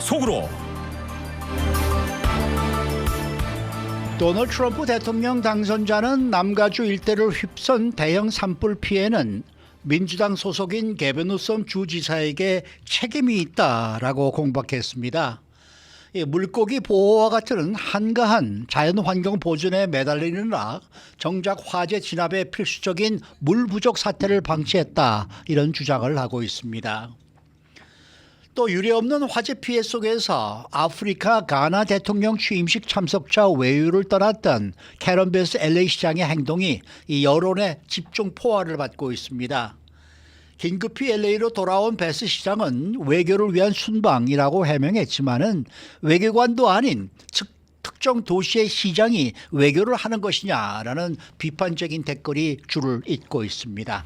속으로. 도널드 트럼프 대통령 당선자는 남가주 일대를 휩쓴 대형 산불 피해는 민주당 소속인 게빈 뉴섬 주지사에게 책임이 있다라고 공박했습니다. 물고기 보호와 같은 한가한 자연환경 보존에 매달리느라 정작 화재 진압에 필수적인 물 부족 사태를 방치했다, 이런 주장을 하고 있습니다. 또 유례없는 화재 피해 속에서 아프리카 가나 대통령 취임식 참석자 외유를 떠났던 캐런 베스 LA 시장의 행동이 이 여론의 집중 포화를 받고 있습니다. 긴급히 LA로 돌아온 베스 시장은 외교를 위한 순방이라고 해명했지만은 외교관도 아닌 특정 도시의 시장이 외교를 하는 것이냐라는 비판적인 댓글이 줄을 잇고 있습니다.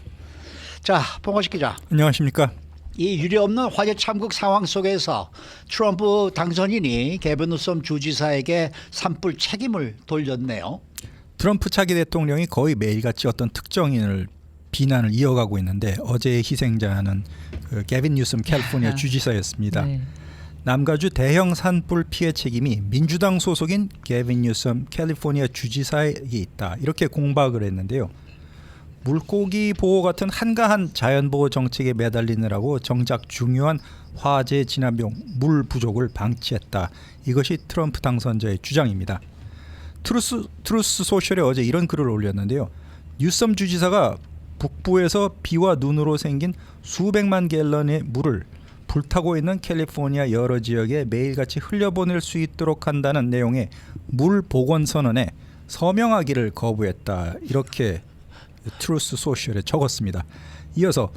자, 봉화식 기자. 안녕하십니까? 이 유례없는 화재 참극 상황 속에서 트럼프 당선인이 게빈 뉴섬 주지사에게 산불 책임을 돌렸네요. 트럼프 차기 대통령이 거의 매일같이 어떤 특정인을 비난을 이어가고 있는데 어제의 희생자는 게빈 뉴섬 캘리포니아 주지사였습니다. 네. 남가주 대형 산불 피해 책임이 민주당 소속인 게빈 뉴섬 캘리포니아 주지사에 있다, 이렇게 공박을 했는데요. 물고기 보호 같은 한가한 자연보호 정책에 매달리느라고 정작 중요한 화재 진압용 물 부족을 방치했다. 이것이 트럼프 당선자의 주장입니다. 트루스 소셜에 어제 이런 글을 올렸는데요. 뉴섬 주지사가 북부에서 비와 눈으로 생긴 수백만 갤런의 물을 불타고 있는 캘리포니아 여러 지역에 매일같이 흘려보낼 수 있도록 한다는 내용의 물 복원 선언에 서명하기를 거부했다, 이렇게 트루스 소셜에 적었습니다. 이어서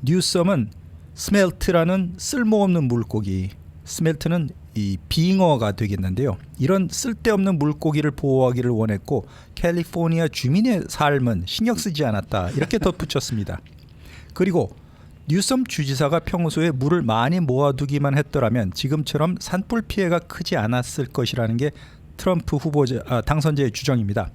뉴섬은 스멜트라는 쓸모없는 물고기, 스멜트는 이 빙어가 되겠는데요. 이런 쓸데없는 물고기를 보호하기를 원했고 캘리포니아 주민의 삶은 신경 쓰지 않았다, 이렇게 덧붙였습니다. 그리고 뉴섬 주지사가 평소에 물을 많이 모아두기만 했더라면 지금처럼 산불 피해가 크지 않았을 것이라는 게 트럼프 당선자의 주장입니다.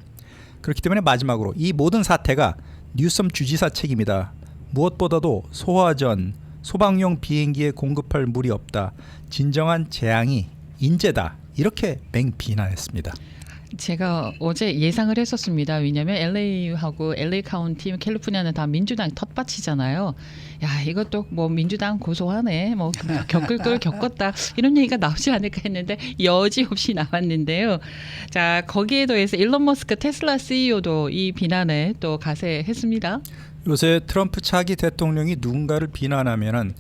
그렇기 때문에 마지막으로 이 모든 사태가 뉴섬 주지사 책임이다. 무엇보다도 소화전, 소방용 비행기에 공급할 물이 없다. 진정한 재앙이 인재다. 이렇게 맹비난했습니다. 제가 어제 예상을 했었습니다. 왜냐하면 LA하고 LA 카운티, 캘리포니아는 다 민주당 텃밭이잖아요. 야, 이것도 뭐 민주당 고소하네, 뭐 겪을 걸 겪었다, 이런 얘기가 나오지 않을까 했는데 여지없이 나왔는데요. 자, 거기에 더해서 일론 머스크 테슬라 CEO도 이 비난에 또 가세했습니다. 요새 트럼프 차기 대통령이 누군가를 비난하면은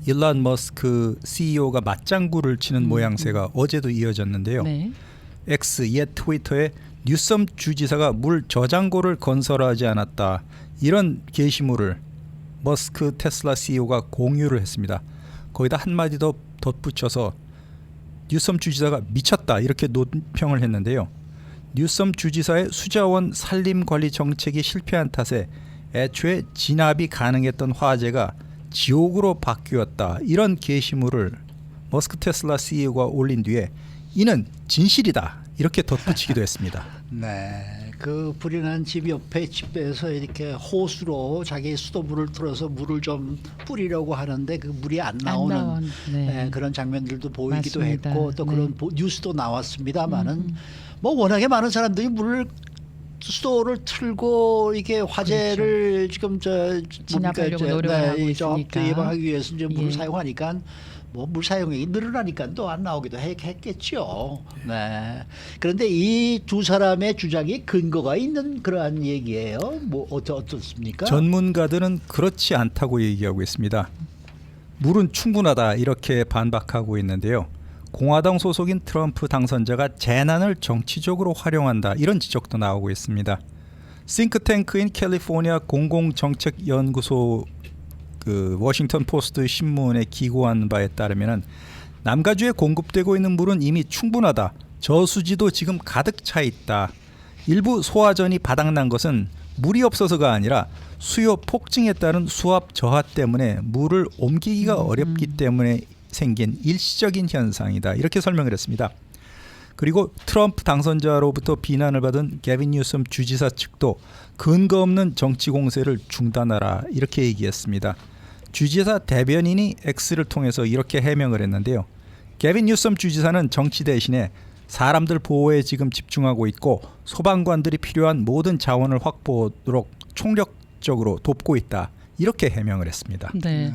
일론 머스크 CEO가 맞장구를 치는 모양새가 어제도 이어졌는데요. 네. X 옛 트위터에 뉴섬 주지사가 물 저장고를 건설하지 않았다, 이런 게시물을 머스크 테슬라 CEO가 공유를 했습니다. 거기다 한마디 더 덧붙여서 뉴섬 주지사가 미쳤다, 이렇게 논평을 했는데요. 뉴섬 주지사의 수자원 산림관리 정책이 실패한 탓에 애초에 진압이 가능했던 화재가 지옥으로 바뀌었다, 이런 게시물을 머스크 테슬라 CEO가 올린 뒤에 이는 진실이다, 이렇게 덧붙이기도 했습니다. 네, 그 불이 난 집 옆에 집에서 이렇게 호수로 자기 수도물을 틀어서 물을 좀 뿌리려고 하는데 그 물이 안 나오는 네, 그런 장면들도 보이기도 맞습니다. 했고 또 그런 뉴스도 나왔습니다만은 뭐 워낙에 많은 사람들이 물을 수도를 틀고 이게 화재를 그렇죠. 지금 진압하려고 노력을 하고 있으니까 예방하기 위해서 이제 물을 사용하니까 뭐 물 사용량이 늘어나니까 또 안 나오기도 했겠죠. 네. 그런데 이 두 사람의 주장이 근거가 있는 그러한 얘기예요. 뭐 어떻습니까? 전문가들은 그렇지 않다고 얘기하고 있습니다. 물은 충분하다, 이렇게 반박하고 있는데요. 공화당 소속인 트럼프 당선자가 재난을 정치적으로 활용한다, 이런 지적도 나오고 있습니다. 싱크탱크인 캘리포니아 공공정책연구소 워싱턴 포스트 신문에 기고한 바에 따르면 남가주에 공급되고 있는 물은 이미 충분하다. 저수지도 지금 가득 차 있다. 일부 소화전이 바닥난 것은 물이 없어서가 아니라 수요 폭증에 따른 수압 저하 때문에 물을 옮기기가 어렵기 때문에 생긴 일시적인 현상이다, 이렇게 설명을 했습니다. 그리고 트럼프 당선자로부터 비난을 받은 게빈 뉴섬 주지사 측도 근거 없는 정치 공세를 중단하라, 이렇게 얘기했습니다. 주지사 대변인이 X를 통해서 이렇게 해명을 했는데요. 게빈 뉴섬 주지사는 정치 대신에 사람들 보호에 지금 집중하고 있고 소방관들이 필요한 모든 자원을 확보하도록 총력적으로 돕고 있다. 이렇게 해명을 했습니다. 네,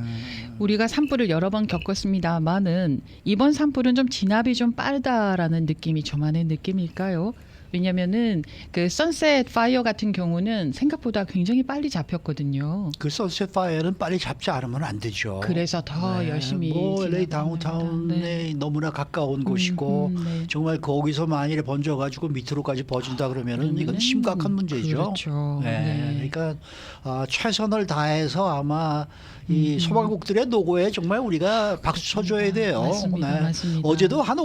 우리가 산불을 여러 번 겪었습니다만은 이번 산불은 좀 진압이 좀 빠르다라는 느낌이 저만의 느낌일까요? 왜냐면은 그 선셋 파이어 같은 경우는 생각보다 굉장히 빨리 잡혔거든요. 그 선셋 파이어는 빨리 잡지 않으면 안 되죠. 그래서 더 열심히 뭐 LA 진압을 합니다. 다운타운에 네. 너무나 가까운 곳이고 네. 정말 거기서 만일에 번져가지고 밑으로까지 퍼진다 그러면은 이건 그러면은 심각한 문제죠. 그렇죠. 네. 네. 그러니까 최선을 다해서 아마 이 소방국들의 노고에 정말 우리가 박수 쳐줘야 돼요. 맞습니다. 맞습니다. 어제도 한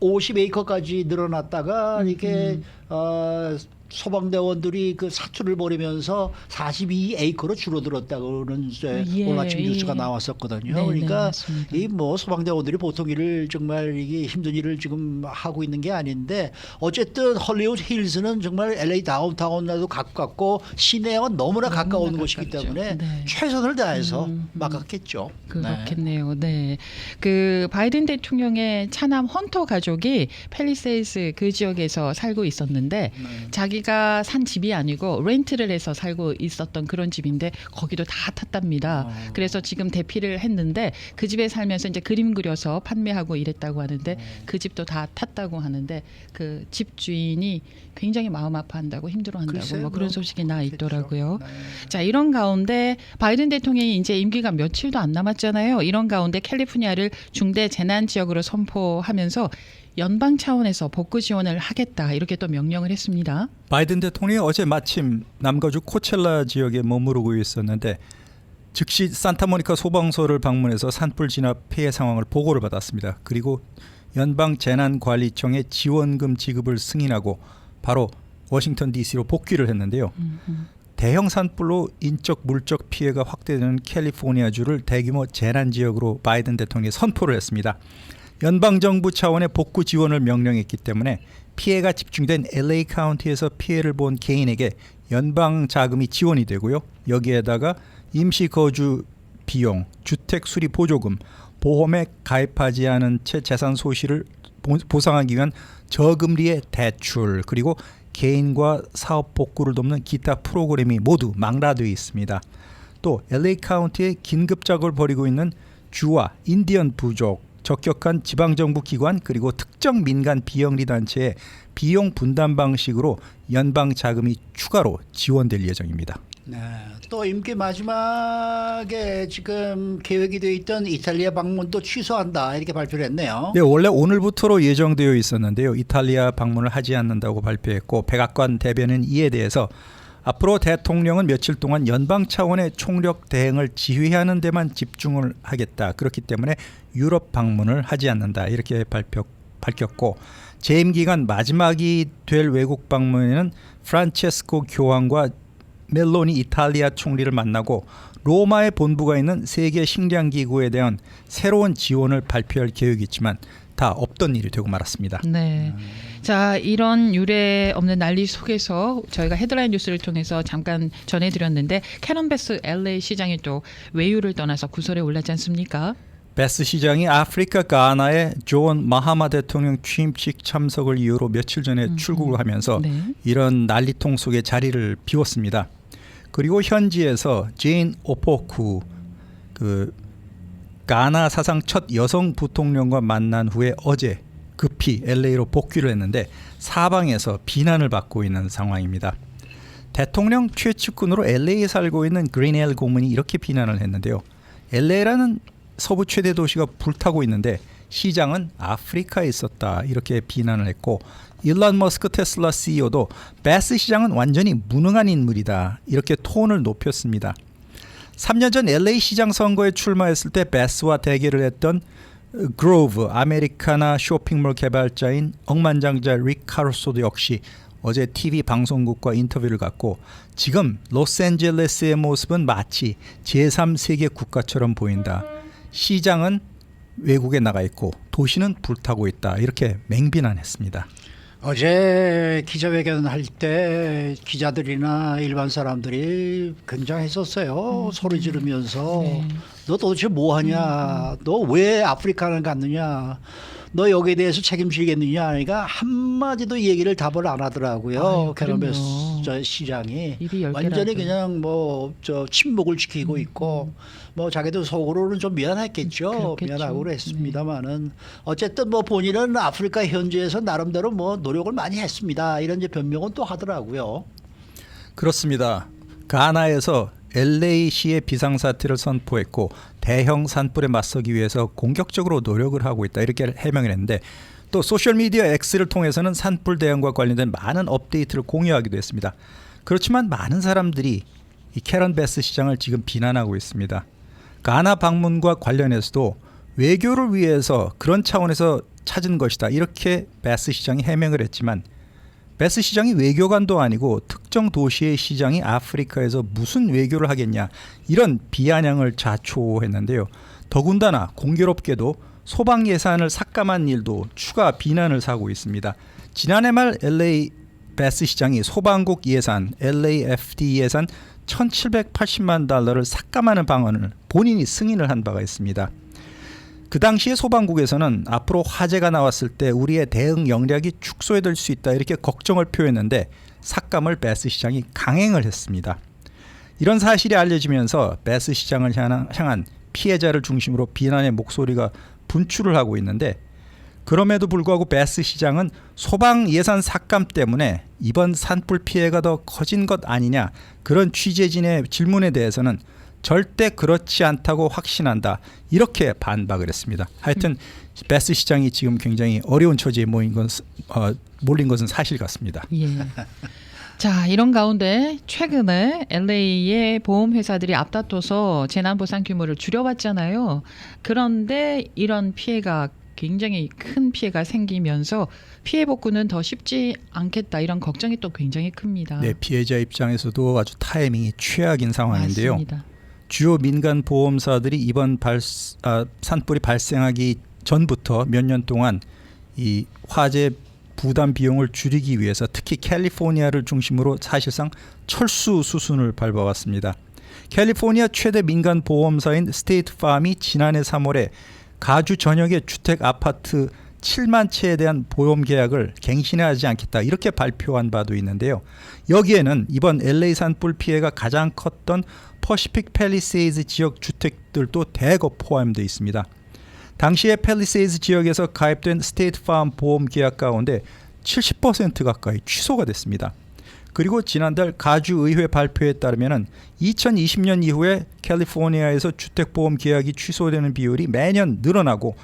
50에이커까지 늘어났다가 이렇게 소방대원들이 그 사투를 벌이면서 42에이커로 줄어들었다고는 이제 예, 오늘 아침 뉴스가 예. 나왔었거든요. 네, 그러니까 맞습니다. 이 뭐 소방대원들이 보통 일을 정말 이게 힘든 일을 지금 하고 있는 게 아닌데 어쨌든 헐리우드 힐즈는 정말 LA 다운타운과도 가깝고 시내와 너무나 가까운 곳이기 가깝죠. 때문에 네. 최선을 다해서 막았겠죠. 그렇겠네요. 네. 그 바이든 대통령의 차남 헌터 가족이 팰리세이스 그 지역에서 살고 있었는데 자기가 산 집이 아니고 렌트를 해서 살고 있었던 그런 집인데 거기도 다 탔답니다. 그래서 지금 대피를 했는데 그 집에 살면서 이제 그림 그려서 판매하고 이랬다고 하는데 그 집도 다 탔다고 하는데 그 집 주인이 굉장히 마음 아파한다고 힘들어한다고 글쎄요, 뭐 그런 뭐 소식이 나 있더라고요. 네. 자, 이런 가운데 바이든 대통령이 이제 임기가 며칠도 안 남았잖아요. 이런 가운데 캘리포니아를 중대 재난 지역으로 선포하면서 연방 차원에서 복구 지원을 하겠다 이렇게 또 명령을 했습니다. 바이든 대통령이 어제 마침 남가주 코첼라 지역에 머무르고 있었는데 즉시 산타모니카 소방서를 방문해서 산불 진압 피해 상황을 보고를 받았습니다. 그리고 연방 재난관리청에 지원금 지급을 승인하고 바로 워싱턴 DC로 복귀를 했는데요. 대형 산불로 인적 물적 피해가 확대되는 캘리포니아주를 대규모 재난 지역으로 바이든 대통령이 선포를 했습니다. 연방정부 차원의 복구 지원을 명령했기 때문에 피해가 집중된 LA 카운티에서 피해를 본 개인에게 연방 자금이 지원이 되고요. 여기에다가 임시 거주 비용, 주택 수리 보조금, 보험에 가입하지 않은 채 재산 소실을 보상하기 위한 저금리의 대출, 그리고 개인과 사업 복구를 돕는 기타 프로그램이 모두 망라되어 있습니다. 또 LA 카운티에 긴급 작업을 벌이고 있는 주와 인디언 부족, 적격한 지방정부 기관 그리고 특정 민간 비영리 단체의 비용 분담 방식으로 연방 자금이 추가로 지원될 예정입니다. 네. 또 임기 마지막에 지금 계획이 되어 있던 이탈리아 방문도 취소한다 이렇게 발표를 했네요. 네, 원래 오늘부터로 예정되어 있었는데요. 이탈리아 방문을 하지 않는다고 발표했고 백악관 대변인 이에 대해서 앞으로 대통령은 며칠 동안 연방 차원의 총력 대응을 지휘하는 데만 집중을 하겠다. 그렇기 때문에 유럽 방문을 하지 않는다. 이렇게 밝혔고 재임 기간 마지막이 될 외국 방문에는 프란체스코 교황과 멜로니 이탈리아 총리를 만나고 로마에 본부가 있는 세계 식량기구에 대한 새로운 지원을 발표할 계획이지만 다 없던 일이 되고 말았습니다. 네. 자, 이런 유례 없는 난리 속에서 저희가 헤드라인 뉴스를 통해서 잠깐 전해드렸는데 캐런 베스 LA 시장이 또 외유를 떠나서 구설에 올랐지 않습니까? 베스 시장이 아프리카 가나의 존 마하마 대통령 취임식 참석을 이유로 며칠 전에 출국을 하면서 네. 이런 난리통 속에 자리를 비웠습니다. 그리고 현지에서 제인 오포쿠 그 가나 사상 첫 여성 부통령과 만난 후에 어제 급히 LA로 복귀를 했는데 사방에서 비난을 받고 있는 상황입니다. 대통령 최측근으로 LA에 살고 있는 그린엘 고문이 이렇게 비난을 했는데요. LA라는 서부 최대 도시가 불타고 있는데 시장은 아프리카에 있었다 이렇게 비난을 했고 일론 머스크 테슬라 CEO도 베스 시장은 완전히 무능한 인물이다 이렇게 톤을 높였습니다. 3년 전 LA 시장 선거에 출마했을 때 베스와 대결을 했던 그로브 아메리카나 쇼핑몰 개발자인 억만장자 릭 카루소도 역시 어제 TV 방송국과 인터뷰를 갖고 지금 로스앤젤레스의 모습은 마치 제3세계 국가처럼 보인다. 시장은 외국에 나가 있고 도시는 불타고 있다. 이렇게 맹비난했습니다. 어제 기자회견 할 때 기자들이나 일반 사람들이 굉장했었어요. 소리 지르면서 네. 너 도대체 뭐 하냐? 너 왜 아프리카를 갔느냐? 너 여기에 대해서 책임지겠느냐? 그러니까 한마디도 얘기를 답을 안 하더라고요. 아유, 캐런베스 그럼요. 시장이 입이 열 완전히 개라도. 그냥 뭐 저 침묵을 지키고 있고 뭐 자기도 속으로는 좀 미안했겠죠. 그렇겠죠. 미안하고 그랬습니다만은 어쨌든 뭐 본인은 아프리카 현지에서 나름대로 뭐 노력을 많이 했습니다. 이런 이제 변명은 또 하더라고요. 그렇습니다. 가나에서 LA시의 비상사태를 선포했고 대형 산불에 맞서기 위해서 공격적으로 노력을 하고 있다 이렇게 해명을 했는데 또 소셜미디어 X를 통해서는 산불 대응과 관련된 많은 업데이트를 공유하기도 했습니다. 그렇지만 많은 사람들이 이 캐런 베스 시장을 지금 비난하고 있습니다. 가나 방문과 관련해서도 외교를 위해서 그런 차원에서 찾은 것이다 이렇게 베스 시장이 해명을 했지만 베스 시장이 외교관도 아니고 특정 도시의 시장이 아프리카에서 무슨 외교를 하겠냐 이런 비아냥을 자초했는데요. 더군다나 공교롭게도 소방 예산을 삭감한 일도 추가 비난을 사고 있습니다. 지난해 말 LA 베스 시장이 소방국 예산 LAFD 예산 1,780만 달러를 삭감하는 방안을 본인이 승인을 한 바가 있습니다. 그 당시에 소방국에서는 앞으로 화재가 나왔을 때 우리의 대응 역량이 축소될 수 있다 이렇게 걱정을 표했는데 삭감을 베스 시장이 강행을 했습니다. 이런 사실이 알려지면서 베스 시장을 향한 피해자를 중심으로 비난의 목소리가 분출을 하고 있는데 그럼에도 불구하고 베스 시장은 소방 예산 삭감 때문에 이번 산불 피해가 더 커진 것 아니냐 그런 취재진의 질문에 대해서는 절대 그렇지 않다고 확신한다 이렇게 반박을 했습니다. 하여튼 베스 시장이 지금 굉장히 어려운 처지에 몰린 것은 사실 같습니다. 예. 자, 이런 가운데 최근에 LA의 보험회사들이 앞다퉈서 재난보상 규모를 줄여왔잖아요. 그런데 이런 피해가 굉장히 큰 피해가 생기면서 피해 복구는 더 쉽지 않겠다 이런 걱정이 또 굉장히 큽니다. 네, 피해자 입장에서도 아주 타이밍이 최악인 상황인데요. 맞습니다. 주요 민간 보험사들이 이번 산불이 발생하기 전부터 몇 년 동안 이 화재 부담 비용을 줄이기 위해서 특히 캘리포니아를 중심으로 사실상 철수 수순을 밟아왔습니다. 캘리포니아 최대 민간 보험사인 스테이트 팜이 지난해 3월에 가주 전역의 주택 아파트 7만 채에 대한 보험 계약을 갱신하지 않겠다 이렇게 발표한 바도 있는데요. 여기에는 이번 LA 산불 피해가 가장 컸던 퍼시픽 팰리세이즈 지역 주택들도 대거 포함되어 있습니다. 당시에 팰리세이즈 지역에서 가입된 스테이트 팜 보험 계약 가운데 70% 가까이 취소가 됐습니다. 그리고 지난달 가주 의회 발표에 따르면 2020년 이후에 캘리포니아에서 주택보험 계약이 취소되는 비율이 매년 늘어나고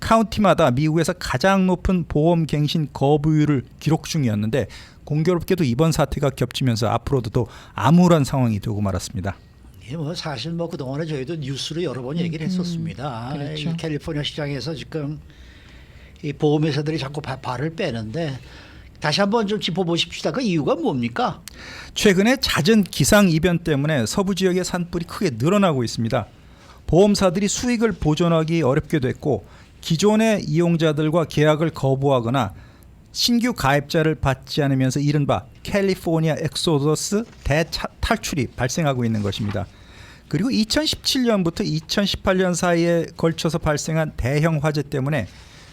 카운티마다 미국에서 가장 높은 보험 갱신 거부율을 기록 중이었는데 공교롭게도 이번 사태가 겹치면서 앞으로도 또 암울한 상황이 되고 말았습니다. 예, 뭐 사실 뭐 그동안에 저희도 뉴스로 여러 번 얘기를 했었습니다. 그렇죠. 이 캘리포니아 시장에서 지금 이 보험회사들이 자꾸 발을 빼는데 다시 한번 좀 짚어보십시다. 그 이유가 뭡니까? 최근에 잦은 기상 이변 때문에 서부 지역의 산불이 크게 늘어나고 있습니다. 보험사들이 수익을 보존하기 어렵게 됐고 기존의 이용자들과 계약을 거부하거나 신규 가입자를 받지 않으면서 이른바 캘리포니아 엑소더스 대탈출이 발생하고 있는 것입니다. 그리고 2017년부터 2018년 사이에 걸쳐서 발생한 대형 화재 때문에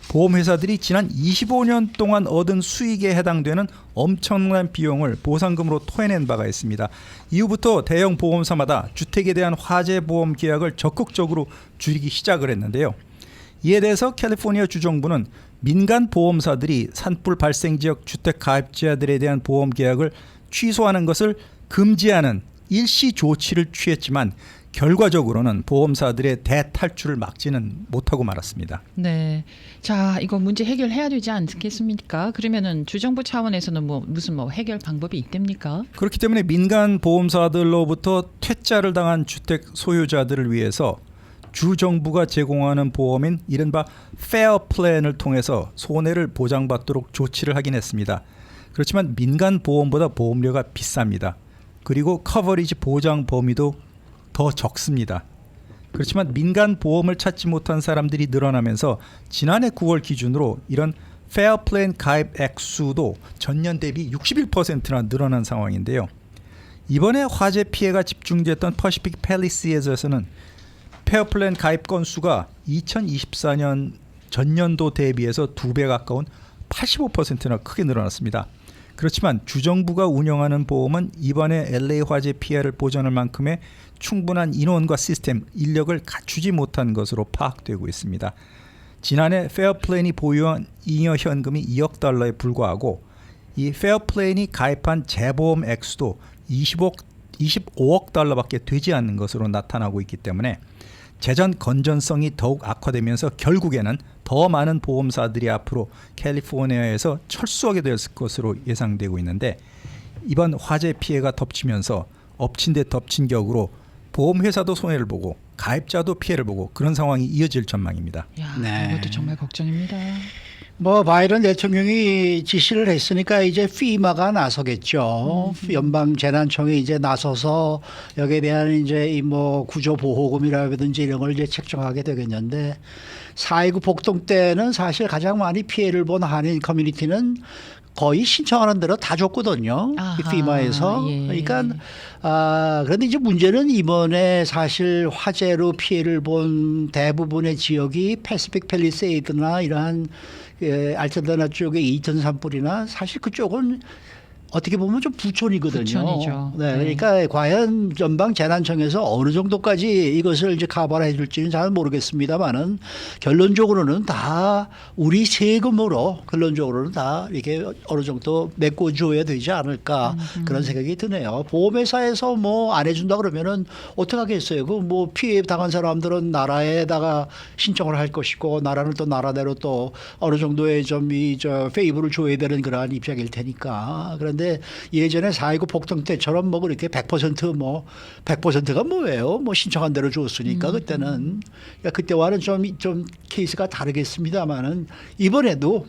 보험회사들이 지난 25년 동안 얻은 수익에 해당되는 엄청난 비용을 보상금으로 토해낸 바가 있습니다. 이후부터 대형 보험사마다 주택에 대한 화재 보험 계약을 적극적으로 줄이기 시작을 했는데요. 이에 대해서 캘리포니아 주정부는 민간 보험사들이 산불 발생 지역 주택 가입자들에 대한 보험 계약을 취소하는 것을 금지하는 일시 조치를 취했지만 결과적으로는 보험사들의 대탈출을 막지는 못하고 말았습니다. 네. 자, 이거 문제 해결해야 되지 않겠습니까? 그러면은 주정부 차원에서는 무슨 해결 방법이 있답니까? 그렇기 때문에 민간 보험사들로부터 퇴짜를 당한 주택 소유자들을 위해서 주정부가 제공하는 보험인 이른바 페어 플랜을 통해서 손해를 보장받도록 조치를 하긴 했습니다. 그렇지만 민간 보험보다 보험료가 비쌉니다. 그리고 커버리지 보장 범위도 더 적습니다. 그렇지만 민간 보험을 찾지 못한 사람들이 늘어나면서 지난해 9월 기준으로 이런 페어플랜 가입 액수도 전년 대비 61%나 늘어난 상황인데요. 이번에 화재 피해가 집중됐던 퍼시픽 팰리시에즈에서는 페어플랜 가입 건수가 2024년 전년도 대비해서 2배 가까운 85%나 크게 늘어났습니다. 그렇지만 주정부가 운영하는 보험은 이번에 LA 화재 피해를 보전할 만큼의 충분한 인원과 시스템, 인력을 갖추지 못한 것으로 파악되고 있습니다. 지난해 페어플랜이 보유한 잉여 현금이 2억 달러에 불과하고 이 페어플랜이 가입한 재보험 액수도 25억 달러밖에 되지 않는 것으로 나타나고 있기 때문에 재정 건전성이 더욱 악화되면서 결국에는 더 많은 보험사들이 앞으로 캘리포니아에서 철수하게 될 것으로 예상되고 있는데 이번 화재 피해가 덮치면서 엎친 데 덮친 격으로 보험회사도 손해를 보고 가입자도 피해를 보고 그런 상황이 이어질 전망입니다. 야, 네. 이것도 정말 걱정입니다. 뭐 바이든 대통령이 지시를 했으니까 이제 FEMA가 나서겠죠. 연방 재난청이 이제 나서서 여기에 대한 이제 이 뭐 구조 보호금이라든지 이런 걸 이제 책정하게 되겠는데 4.19 폭동 때는 사실 가장 많이 피해를 본 한인 커뮤니티는 거의 신청하는 대로 다 줬거든요. 아하, FEMA에서. 예. 그러니까 그런데 이제 문제는 이번에 사실 화재로 피해를 본 대부분의 지역이 패시픽 팰리세이드나 이러한 알타다나 쪽의 이튼 산불이나 사실 그쪽은 어떻게 보면 좀 부촌이거든요. 부촌이죠. 네, 네. 그러니까 과연 연방 재난청에서 어느 정도까지 이것을 이제 커버해 줄지는 잘 모르겠습니다만은 결론적으로는 다 우리 세금으로 결론적으로는 다 이렇게 어느 정도 메꿔줘야 되지 않을까 그런 생각이 드네요. 보험회사에서 뭐 안 해준다 그러면은 어떻게 하겠어요? 그 뭐 피해 당한 사람들은 나라에다가 신청을 할 것이고 나라는 또 나라대로 또 어느 정도의 좀 페이브를 줘야 되는 그러한 입장일 테니까. 그런데 예전에 4.19 폭동 때처럼 뭐 그렇게 100% 100%가 뭐예요? 뭐 신청한 대로 줬으니까 그때는 그러니까 그때와는 좀 케이스가 다르겠습니다만은 이번에도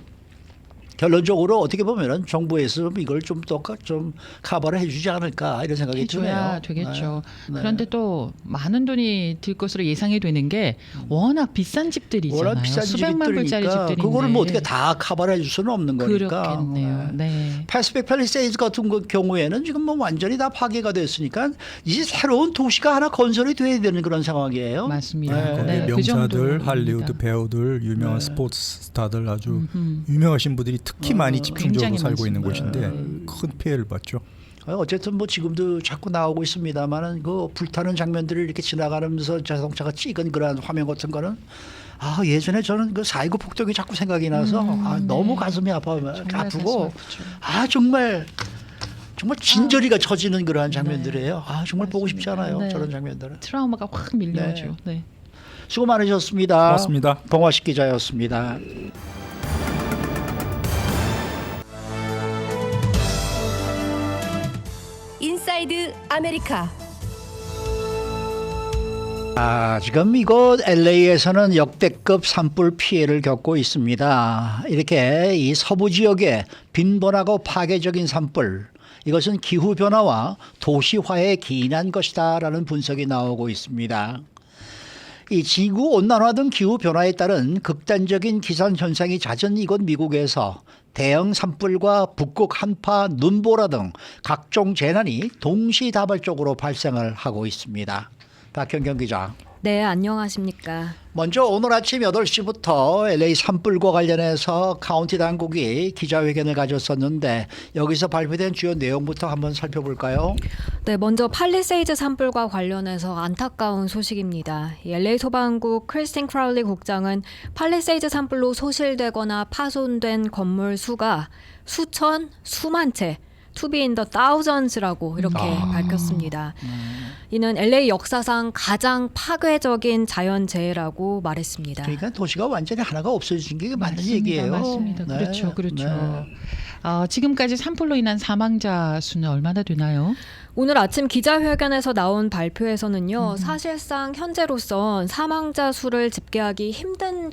결론적으로 어떻게 보면은 정부에서 이걸 좀 더 좀 커버를 해주지 않을까 이런 생각이 해줘야 드네요. 되겠죠. 네. 그런데 또 많은 돈이 들 것으로 예상이 되는 게 워낙 비싼 집들이잖아요. 워낙 비싼 수백만 불짜리 집들이니까 집들인데 그거를 뭐 어떻게 다 커버를 해줄 수는 없는 거니까. 그렇겠네요. 네. 패시픽 팰리세이드 같은 경우에는 지금 뭐 완전히 다 파괴가 됐으니까 이제 새로운 도시가 하나 건설이 돼야 되는 그런 상황이에요. 맞습니다. 네. 거기 네, 그 명사들, 정도입니다. 할리우드 배우들, 유명한 네. 스포츠 스타들 아주 유명하신 분들이 특히 많이 집중적으로 굉장히 살고 있는 많습니다. 곳인데 큰 피해를 봤죠. 어쨌든 뭐 지금도 자꾸 나오고 있습니다만은 그 불타는 장면들을 이렇게 지나가면서 자동차가 찍은 그런 화면 같은 거는 예전에 저는 그 4.19 폭동이 자꾸 생각이 나서 너무 가슴이 아프고 정말 진저리가 처지는 그러한 장면들이에요. 정말 보고 싶지 않아요. 네. 저런 장면들은. 트라우마가 확 밀려오죠. 네. 수고 많으셨습니다. 고맙습니다. 봉화식 기자였습니다. 인사이드 아메리카. 지금 이곳 LA에서는 역대급 산불 피해를 겪고 있습니다. 이렇게 이 서부 지역의 빈번하고 파괴적인 산불, 이것은 기후변화와 도시화에 기인한 것이다라는 분석이 나오고 있습니다. 이 지구 온난화 등 기후 변화에 따른 극단적인 기상 현상이 잦은 이곳 미국에서 대형 산불과 북극 한파, 눈보라 등 각종 재난이 동시다발적으로 발생을 하고 있습니다. 박현경 기자. 네, 안녕하십니까. 먼저 오늘 아침 8시부터 LA 산불과 관련해서 카운티 당국이 기자회견을 가졌었는데 여기서 발표된 주요 내용부터 한번 살펴볼까요? 네, 먼저 팔리세이드 산불과 관련해서 안타까운 소식입니다. LA 소방국 크리스틴 크라울리 국장은 팔리세이드 산불로 소실되거나 파손된 건물 수가 수천, 수만 채, to be in the thousands라고 이렇게 밝혔습니다. 이는 LA 역사상 가장 파괴적인 자연재해라고 말했습니다. 그러니까 도시가 완전히 하나가 없어진 게 맞는 맞습니다. 얘기예요. 맞습니다. 네. 그렇죠. 네. 지금까지 산불로 인한 사망자 수는 얼마나 되나요? 오늘 아침 기자회견에서 나온 발표에서는요. 사실상 현재로선 사망자 수를 집계하기 힘든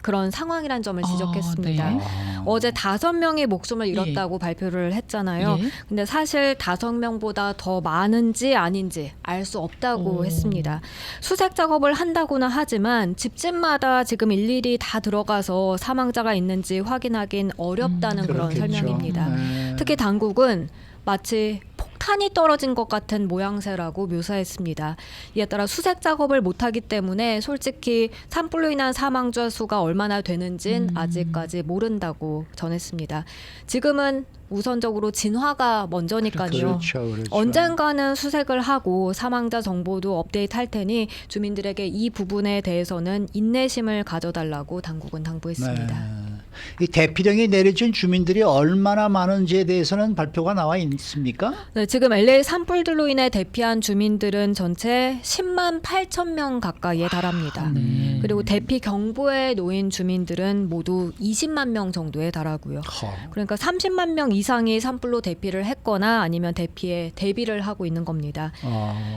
그런 상황이란 점을 지적했습니다. 네. 어제 5명이 목숨을 잃었다고 발표를 했잖아요. 예. 근데 사실 5명보다 더 많은지 아닌지 알 수 없다고 했습니다. 수색 작업을 한다고는 하지만 집집마다 지금 일일이 다 들어가서 사망자가 있는지 확인하긴 어렵다는 그런 그렇겠죠. 설명입니다. 네. 특히 당국은 마치 폭탄이 떨어진 것 같은 모양새라고 묘사했습니다. 이에 따라 수색 작업을 못하기 때문에 솔직히 산불로 인한 사망자 수가 얼마나 되는진 아직까지 모른다고 전했습니다. 지금은 우선적으로 진화가 먼저니까요. 그렇죠. 언젠가는 수색을 하고 사망자 정보도 업데이트할 테니 주민들에게 이 부분에 대해서는 인내심을 가져달라고 당국은 당부했습니다. 네. 이 대피령이 내려진 주민들이 얼마나 많은지에 대해서는 발표가 나와 있습니까? 네, 지금 LA 산불들로 인해 대피한 주민들은 전체 10만 8천 명 가까이에 달합니다. 네. 그리고 대피 경보에 놓인 주민들은 모두 20만 명 정도에 달하고요. 그러니까 30만 명 이상이 산불로 대피를 했거나 아니면 대피에 대비를 하고 있는 겁니다.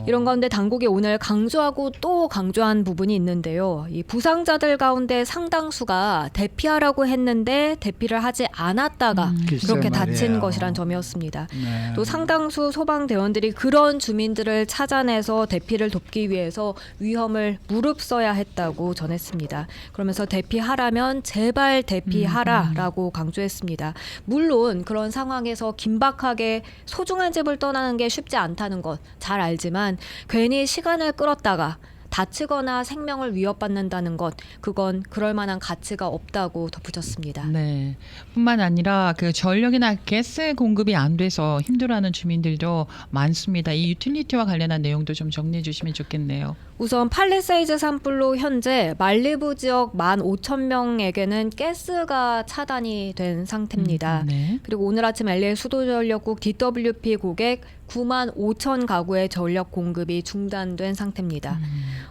이런 가운데 당국이 오늘 강조하고 또 강조한 부분이 있는데요. 이 부상자들 가운데 상당수가 대피하라고 했는데 대피를 하지 않았다가 그렇게 다친 말이에요. 것이란 점이었습니다. 네. 또 상당수 소방대원들이 그런 주민들을 찾아내서 대피를 돕기 위해서 위험을 무릅써야 했다고 전했습니다. 그러면서 대피하라면 제발 대피하라라고 강조했습니다. 물론 그런 상황에서 긴박하게 소중한 집을 떠나는 게 쉽지 않다는 것 잘 알지만 괜히 시간을 끌었다가 다치거나 생명을 위협받는다는 것, 그건 그럴 만한 가치가 없다고 덧붙였습니다. 네. 뿐만 아니라 그 전력이나 가스 공급이 안 돼서 힘들어하는 주민들도 많습니다. 이 유틸리티와 관련한 내용도 좀 정리해 주시면 좋겠네요. 우선 팔리세이드 산불로 현재 말리부 지역 15,000명에게는 가스가 차단이 된 상태입니다. 네. 그리고 오늘 아침 LA 수도전력국 DWP 고객 9만 5천 가구의 전력 공급이 중단된 상태입니다.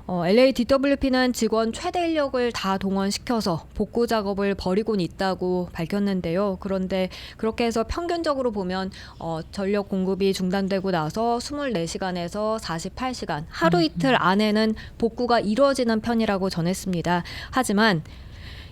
LA DWP는 직원 최대 인력을 다 동원시켜서 복구 작업을 벌이곤 있다고 밝혔는데요. 그런데 그렇게 해서 평균적으로 보면 전력 공급이 중단되고 나서 24시간에서 48시간, 하루 이틀 안에는 복구가 이루어지는 편이라고 전했습니다. 하지만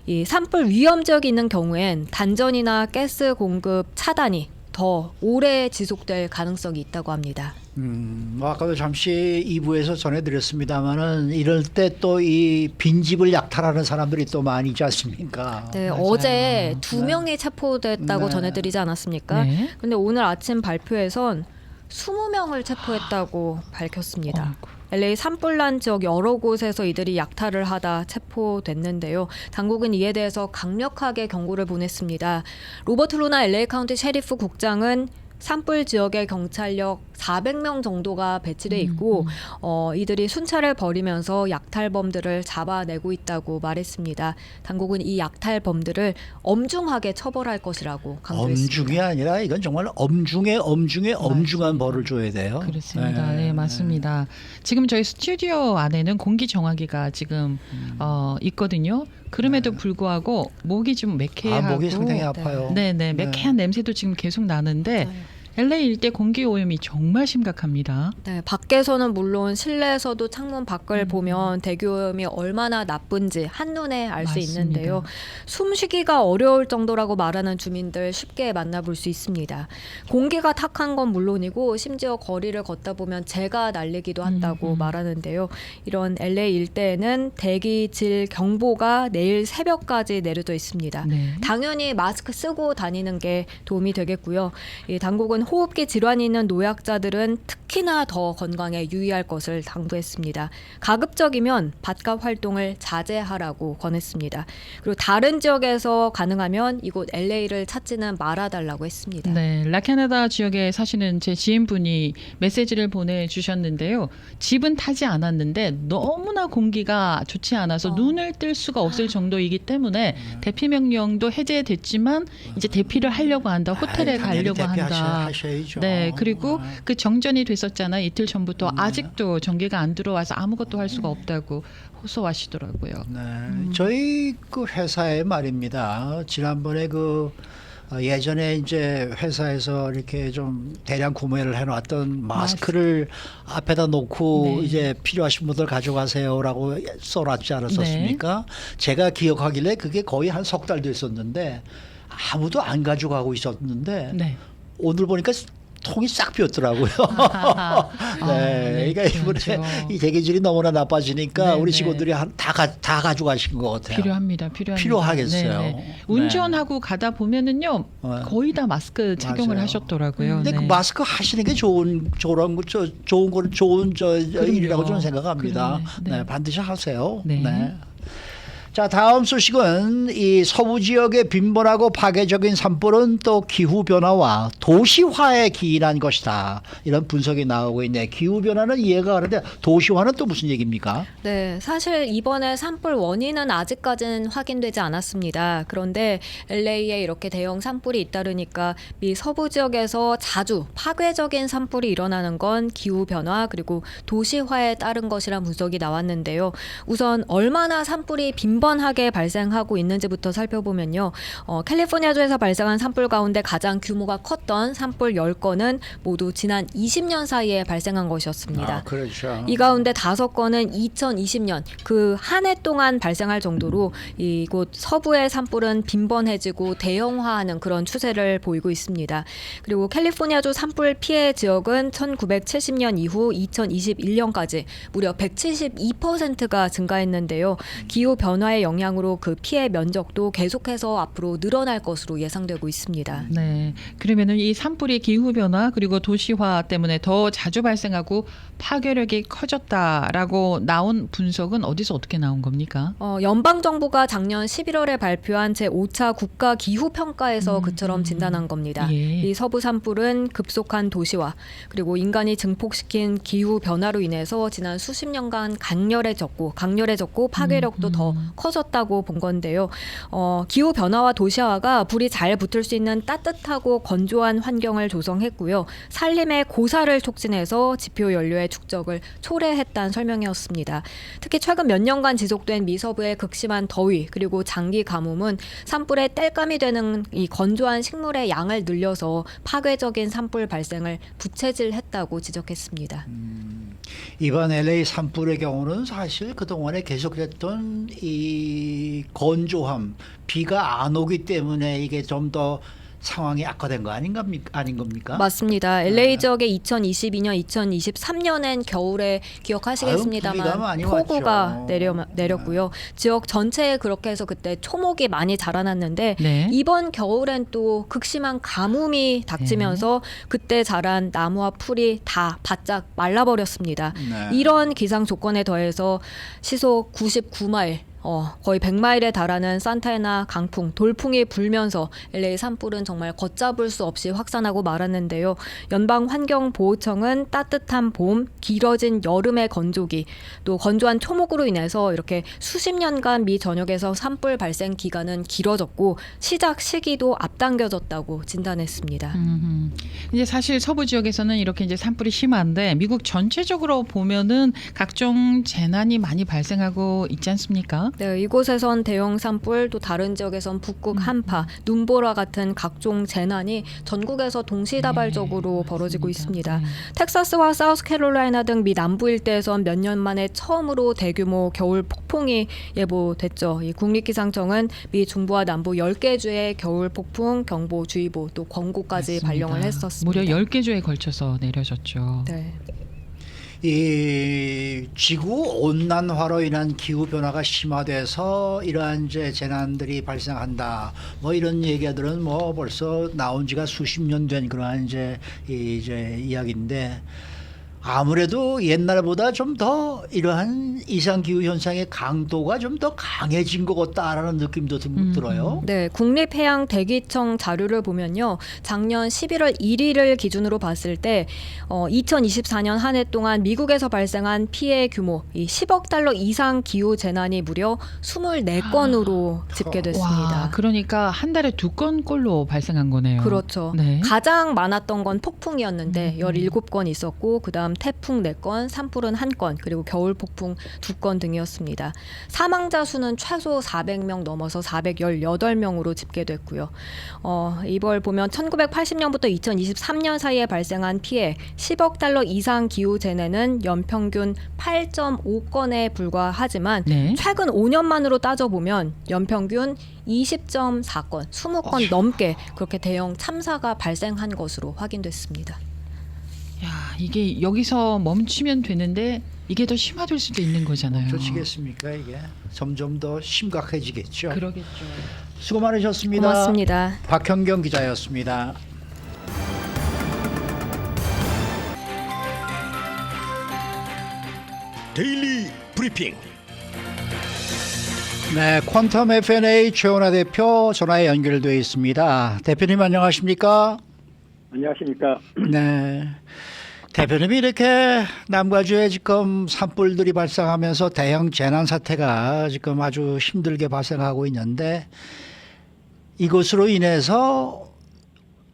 이 산불 위험 지역이 있는 경우엔 단전이나 가스 공급 차단이 더 오래 지속될 가능성이 있다고 합니다. 뭐 아까도 잠시 2부에서 전해드렸습니다만은 이럴 때 또 이 빈집을 약탈하는 사람들이 또 많이 있지 않습니까? 네, 맞아요. 어제 2명이 체포됐다고 네. 전해드리지 않았습니까? 네. 근데 오늘 아침 발표에선 20명을 체포했다고 밝혔습니다. LA 산불난 지역 여러 곳에서 이들이 약탈을 하다 체포됐는데요. 당국은 이에 대해서 강력하게 경고를 보냈습니다. 로버트 루나 LA 카운티 셰리프 국장은 산불 지역에 경찰력 400명 정도가 배치돼 있고 이들이 순찰을 벌이면서 약탈범들을 잡아내고 있다고 말했습니다. 당국은 이 약탈범들을 엄중하게 처벌할 것이라고 강조했습니다. 엄중이 아니라 이건 정말 엄중한 벌을 줘야 돼요. 그렇습니다. 네, 맞습니다. 지금 저희 스튜디오 안에는 공기 정화기가 지금 있거든요. 그럼에도 불구하고 목이 좀 매캐하고 목이 상당히 아파요. 네네, 매캐한 냄새도 지금 계속 나는데 LA 일대 공기 오염이 정말 심각합니다. 네, 밖에서는 물론 실내에서도 창문 밖을 보면 대기오염이 얼마나 나쁜지 한눈에 알 수 맞습니다. 있는데요. 숨쉬기가 어려울 정도라고 말하는 주민들 쉽게 만나볼 수 있습니다. 공기가 탁한 건 물론이고 심지어 거리를 걷다 보면 재가 날리기도 한다고 말하는데요. 이런 LA 일대에는 대기질 경보가 내일 새벽까지 내려져 있습니다. 네. 당연히 마스크 쓰고 다니는 게 도움이 되겠고요. 이 당국은 호흡기 질환이 있는 노약자들은 특히나 더 건강에 유의할 것을 당부했습니다. 가급적이면 바깥 활동을 자제하라고 권했습니다. 그리고 다른 지역에서 가능하면 이곳 LA를 찾지는 말아달라고 했습니다. 네, 라캐나다 지역에 사시는 제 지인분이 메시지를 보내주셨는데요. 집은 타지 않았는데 너무나 공기가 좋지 않아서 눈을 뜰 수가 없을 정도이기 때문에 대피 명령도 해제됐지만 이제 대피를 하려고 한다. 호텔에 가려고 한다. 하셔야죠. 네, 그리고 그 정전이 됐었잖아요. 이틀 전부터 아직도 전기가 안 들어와서 아무것도 할 수가 없다고 호소하시더라고요. 네, 저희 그 회사에 말입니다. 지난번에 예전에 이제 회사에서 이렇게 좀 대량 구매를 해놨던 마스크를 앞에다 놓고 네. 이제 필요하신 분들 가져가세요라고 써놨지 않았었습니까? 제가 기억하길래 그게 거의 한 3달 됐었는데 아무도 안 가져가고 있었는데 네. 오늘 보니까 통이 싹 비었더라고요. 네, 그러니까 이번에 그렇죠. 이 대기질이 너무나 나빠지니까 네, 우리 네. 직원들이 다 가져가신 것 같아요. 필요합니다. 필요하겠어요. 네. 운전하고 가다 보면은요 거의 다 마스크 착용을 맞아요. 하셨더라고요. 근데 네. 그 마스크 하시는 게 좋은 일이라고 저는 생각합니다. 네. 네, 반드시 하세요. 네. 네. 자, 다음 소식은 이 서부 지역의 빈번하고 파괴적인 산불은 또 기후 변화와 도시화에 기인한 것이다. 이런 분석이 나오고 있네. 기후 변화는 이해가 가는데 도시화는 또 무슨 얘기입니까? 네, 사실 이번에 산불 원인은 아직까지는 확인되지 않았습니다. 그런데 LA에 이렇게 대형 산불이 잇따르니까 미 서부 지역에서 자주 파괴적인 산불이 일어나는 건 기후 변화 그리고 도시화에 따른 것이란 분석이 나왔는데요. 우선 얼마나 산불이 빈번하게 발생하고 있는지부터 살펴보면요. 캘리포니아주에서 발생한 산불 가운데 가장 규모가 컸던 산불 10건은 모두 지난 20년 사이에 발생한 것이었습니다. 아, 그렇죠. 이 가운데 5건은 2020년 그 한 해 동안 발생할 정도로 이곳 서부의 산불은 빈번해지고 대형화하는 그런 추세를 보이고 있습니다. 그리고 캘리포니아주 산불 피해 지역은 1970년 이후 2021년까지 무려 172%가 증가했는데요. 기후 변화의 영향으로 그 피해 면적도 계속해서 앞으로 늘어날 것으로 예상되고 있습니다. 네. 그러면은 이 산불이 기후 변화 그리고 도시화 때문에 더 자주 발생하고 파괴력이 커졌다라고 나온 분석은 어디서 어떻게 나온 겁니까? 연방 정부가 작년 11월에 발표한 제5차 국가 기후 평가에서 그처럼 진단한 겁니다. 예. 이 서부 산불은 급속한 도시화 그리고 인간이 증폭시킨 기후 변화로 인해서 지난 수십 년간 강렬해졌고 파괴력도 더 커졌다고 본 건데요. 기후 변화와 도시화가 불이 잘 붙을 수 있는 따뜻하고 건조한 환경을 조성했고요. 산림의 고사를 촉진해서 지표 연료의 축적을 초래했다는 설명이었습니다. 특히 최근 몇 년간 지속된 미서부의 극심한 더위 그리고 장기 가뭄은 산불의 땔감이 되는 이 건조한 식물의 양을 늘려서 파괴적인 산불 발생을 부채질했다고 지적했습니다. 이번 LA 산불의 경우는 사실 그동안에 계속됐던 이 건조함, 비가 안 오기 때문에 이게 좀 더 상황이 악화된 거 아닌 겁니까? 맞습니다. LA 지역의 2022년, 2023년엔 겨울에 기억하시겠습니다만 비가 많이 폭우가 왔죠. 내렸고요. 지역 전체에 그렇게 해서 그때 초목이 많이 자라났는데 네. 이번 겨울엔 또 극심한 가뭄이 닥치면서 그때 자란 나무와 풀이 다 바짝 말라버렸습니다. 네. 이런 기상 조건에 더해서 시속 99마일 거의 100마일에 달하는 산타애나 강풍, 돌풍이 불면서 LA 산불은 정말 걷잡을 수 없이 확산하고 말았는데요. 연방환경보호청은 따뜻한 봄, 길어진 여름의 건조기, 또 건조한 초목으로 인해서 이렇게 수십 년간 미 전역에서 산불 발생 기간은 길어졌고 시작 시기도 앞당겨졌다고 진단했습니다. 이제 사실 서부 지역에서는 이렇게 이제 산불이 심한데 미국 전체적으로 보면은 각종 재난이 많이 발생하고 있지 않습니까? 네, 이곳에선 대형 산불, 또 다른 지역에선 북극 한파, 눈보라 같은 각종 재난이 전국에서 동시다발적으로 벌어지고 있습니다. 네. 텍사스와 사우스캐롤라이나 등 미 남부 일대에선 몇 년 만에 처음으로 대규모 겨울 폭풍이 예보됐죠. 이 국립기상청은 미 중부와 남부 10개 주에 겨울 폭풍 경보주의보 또 권고까지 맞습니다. 발령을 했었습니다. 무려 10개 주에 걸쳐서 내려졌죠. 네. 이 지구 온난화로 인한 기후 변화가 심화돼서 이러한 이제 재난들이 발생한다. 뭐 이런 얘기들은 뭐 벌써 나온 지가 수십 년 된 그러한 이제 이야기인데 아무래도 옛날보다 좀 더 이러한 이상 기후 현상의 강도가 좀 더 강해진 것 같다라는 느낌도 들어요. 네, 국립해양대기청 자료를 보면요. 작년 11월 1일을 기준으로 봤을 때 2024년 한 해 동안 미국에서 발생한 피해 규모 이 10억 달러 이상 기후 재난이 무려 24건으로 집계됐습니다. 와, 그러니까 한 달에 2건꼴로 발생한 거네요. 그렇죠. 네. 가장 많았던 건 폭풍이었는데 17건 있었고 그다음 포함 태풍 4건, 산불은 1건, 그리고 겨울 폭풍 2건 등이었습니다. 사망자 수는 최소 400명 넘어서 418명으로 집계됐고요. 이걸 보면 1980년부터 2023년 사이에 발생한 피해 10억 달러 이상 기후 재해는 연평균 8.5건에 불과하지만 네. 최근 5년만으로 따져보면 연평균 20.4건, 20건 넘게 그렇게 대형 참사가 발생한 것으로 확인됐습니다. 야, 이게 여기서 멈추면 되는데 이게 더 심화될 수도 있는 거잖아요. 멈춰지겠습니까 이게? 점점 더 심각해지겠죠. 그러겠죠. 수고 많으셨습니다. 고맙습니다. 박현경 기자였습니다. 데일리 브리핑. 네, 퀀텀 FNA 최원하 대표 전화에 연결되어 있습니다. 대표님 안녕하십니까? 안녕하십니까. 네. 대표님이 이렇게 남가주에 지금 산불들이 발생하면서 대형 재난 사태가 지금 아주 힘들게 발생하고 있는데 이것으로 인해서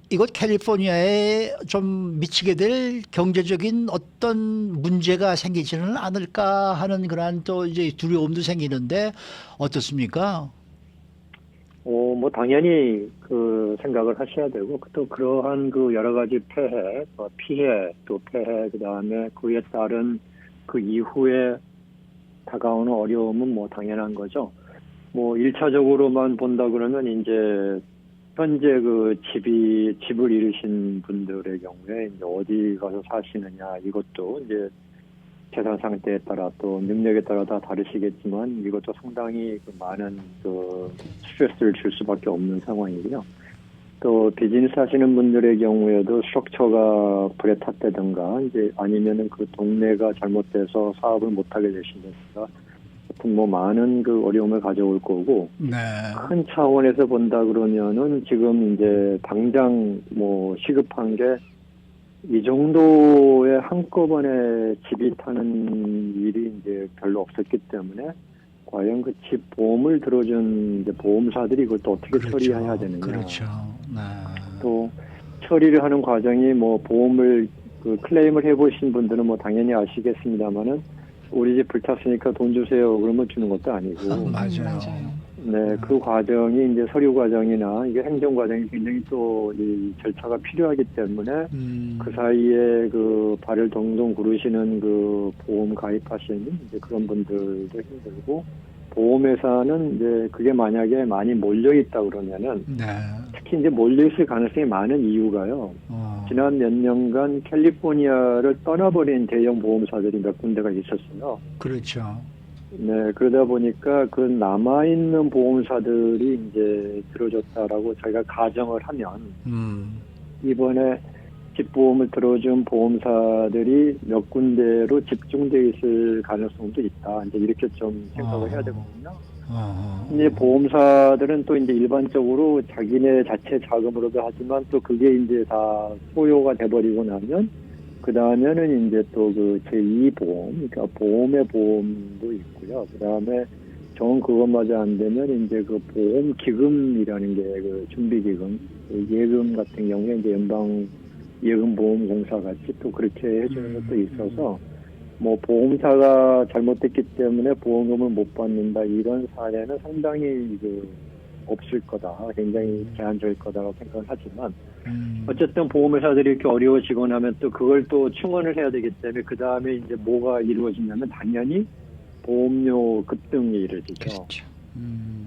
이곳 캘리포니아에 좀 미치게 될 경제적인 어떤 문제가 생기지는 않을까 하는 그런 또 이제 두려움도 생기는데 어떻습니까? 뭐 당연히 그 생각을 하셔야 되고 또 그러한 그 여러 가지 피해 또 폐해 그다음에 그에 따른 그 이후에 다가오는 어려움은 뭐 당연한 거죠. 뭐 1차적으로만 본다 그러면 이제 현재 그 집을 잃으신 분들의 경우에 이제 어디 가서 사시느냐 이것도 이제 재산 상태에 따라 또 능력에 따라 다 다르시겠지만 이것도 상당히 그 많은 그 스트레스를 줄 수밖에 없는 상황이고요. 또 비즈니스 하시는 분들의 경우에도 스트럭처가 불에 탔다든가 이제 아니면은 그 동네가 잘못돼서 사업을 못하게 되신다든가 같은 뭐 많은 그 어려움을 가져올 거고 네. 큰 차원에서 본다 그러면은 지금 이제 당장 뭐 시급한 게 이 정도의 한꺼번에 집이 타는 일이 이제 별로 없었기 때문에 과연 그 집 보험을 들어준 이제 보험사들이 그걸 또 어떻게 그렇죠. 처리해야 되느냐. 그렇죠. 네. 또 처리를 하는 과정이 뭐 보험을 그 클레임을 해보신 분들은 뭐 당연히 아시겠습니다만은 우리 집 불탔으니까 돈 주세요 그러면 주는 것도 아니고. 맞아요. 네, 그 과정이 이제 서류 과정이나 이게 행정 과정이 굉장히 또 이 절차가 필요하기 때문에 그 사이에 그 발을 동동 구르시는 그 보험 가입하시는 이제 그런 분들도 힘들고 보험회사는 이제 그게 만약에 많이 몰려 있다 그러면은 네. 특히 이제 몰려 있을 가능성이 많은 이유가요. 지난 몇 년간 캘리포니아를 떠나버린 대형 보험사들이 몇 군데가 있었어요. 그렇죠. 네, 그러다 보니까 그 남아있는 보험사들이 이제 들어줬다라고 저희가 가정을 하면, 이번에 집보험을 들어준 보험사들이 몇 군데로 집중되어 있을 가능성도 있다. 이제 이렇게 좀 생각을 해야 되거든요. 근데 보험사들은 또 이제 일반적으로 자기네 자체 자금으로도 하지만 또 그게 이제 다 소요가 돼버리고 나면 그 다음에는 이제 또 그 제2보험, 그러니까 보험의 보험도 있고요. 그 다음에 정 그것마저 안 되면 이제 그 보험 기금이라는 게 그 준비기금, 그 예금 같은 경우에 이제 연방 예금보험공사 같이 또 그렇게 해주는 것도 있어서 뭐 보험사가 잘못됐기 때문에 보험금을 못 받는다 이런 사례는 상당히 그 없을 거다. 굉장히 제한적일 거다라고 생각을 하지만 어쨌든 보험회사들이 이렇게 어려워지거나 하면 또 그걸 또 충원을 해야 되기 때문에 그 다음에 이제 뭐가 이루어지냐면 당연히 보험료 급등이 이루어지죠. 그렇죠.